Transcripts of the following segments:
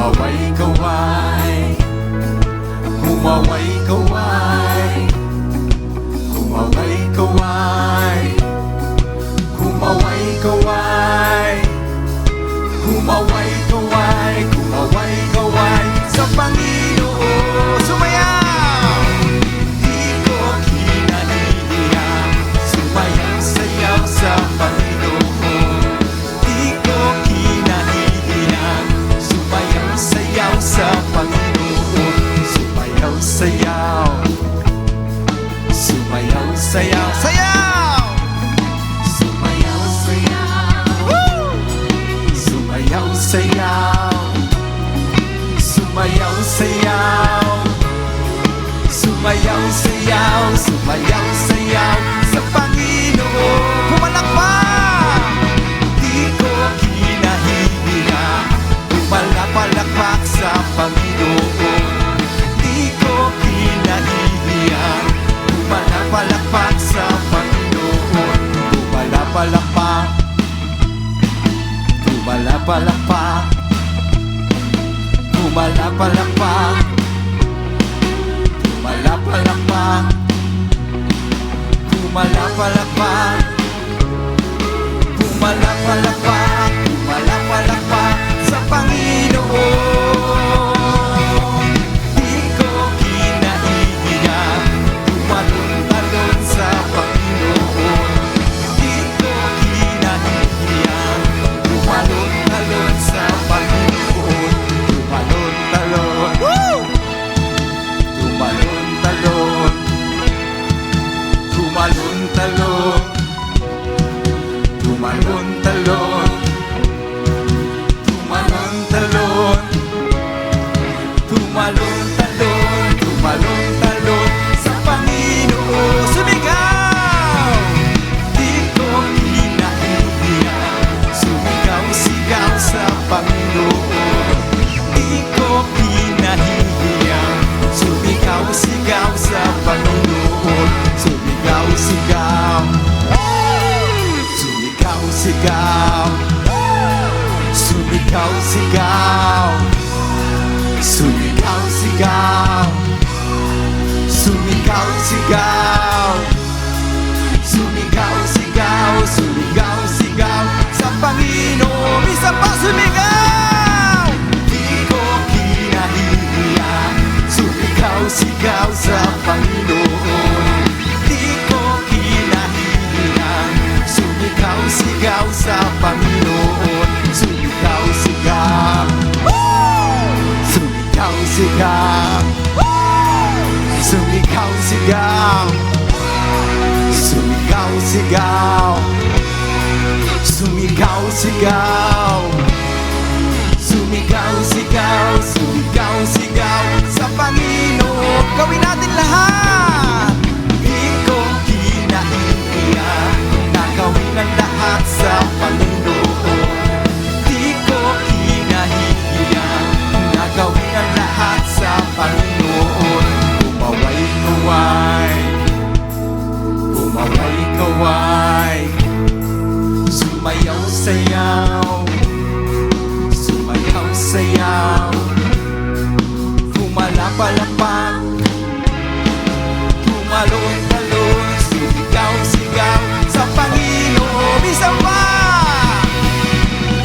Humaway-kaway, humaway-kaway, humaway-kaway, humaway-kaway, humaway-kaway, humaway-kaway sa Panginoon. Sumayaw! Di ko kinahihiya, sumayaw-sayaw sa Panginoon. Di ko kinahihiya, sumayaw-sayaw sa Panginoon. Sumayaw-sayaw, sumayaw-sayaw, sayaw! Sumayaw-sayaw, sumayaw-sayaw, sumayaw-sayaw, sumayaw-sayaw sa Panginoon. Pumalakpak! Di ko kinahihiya, pumalapalakpak sa Panginoon. Di ko kinahihiya, pumalapalakpak sa Panginoon. Pumalapalakpak, pumalapalakpak, pumalapalakpak, pumalapalakpak, pumalapalakpak, pumalapalakpak, pumalapalakpak sa Panginoon. Di ko kinahihiya, tumalon-talon sa Panginoon. Di ko kinahihiya, tumalon-talon sa Panginoon. Tumalon-talon, tumalon-talon, tumalon-talon, tumalon-talon, tumalon-talon, tumalon-talon, tumalon-talon sa Panginoon. Sumigaw! Di ko kinahihiya, sumigaw-sigaw sa Panginoon. Di ko kinahihiya, sumigaw-sigaw sa Panginoon. Sumigaw-sigaw, sumigaw-sigaw, sumigaw-sigaw, sumigaw-sigaw, sumigaw-sigaw, sumigaw-sigaw, sumigaw-sigaw sa Panginoon. Isa pa, sumigaw! Di ko kinahihiya, sumigaw-sigaw sa Panginoon. Di ko kinahihiya, sumigaw-sigaw sa Panginoon. Sumigaw-sigaw, sumigaw-sigaw, sumigaw-sigaw, sumigaw-sigaw, sumigaw-sigaw, sumigaw-sigaw, sumigaw-sigaw sa Panginoon. Gawin natin lahat. Di ko kinahihiya, nagawin ang lahat sa Panginoon. Di ko kinahihiya, nagawin ang lahat sa Panginoon. Humaway-kaway, humaway-kaway, sumayaw-sayaw, sumayaw-sayaw, pumalapalakpak, tumalon-talon, sumigaw-sigaw sa Panginoon. Isa pa!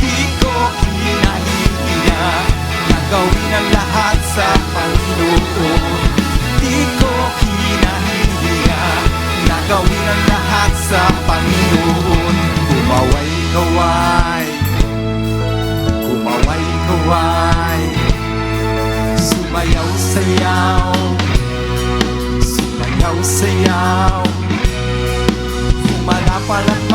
Di ko kinahihiya, nagawin ang lahat sa Panginoon. Di ko kinahihiya, nagawin ang lahat sa Panginoon. Humaway-kaway, humaway-kaway, sumayaw-sayaw, sumayaw-sayaw, pumalapalakpak,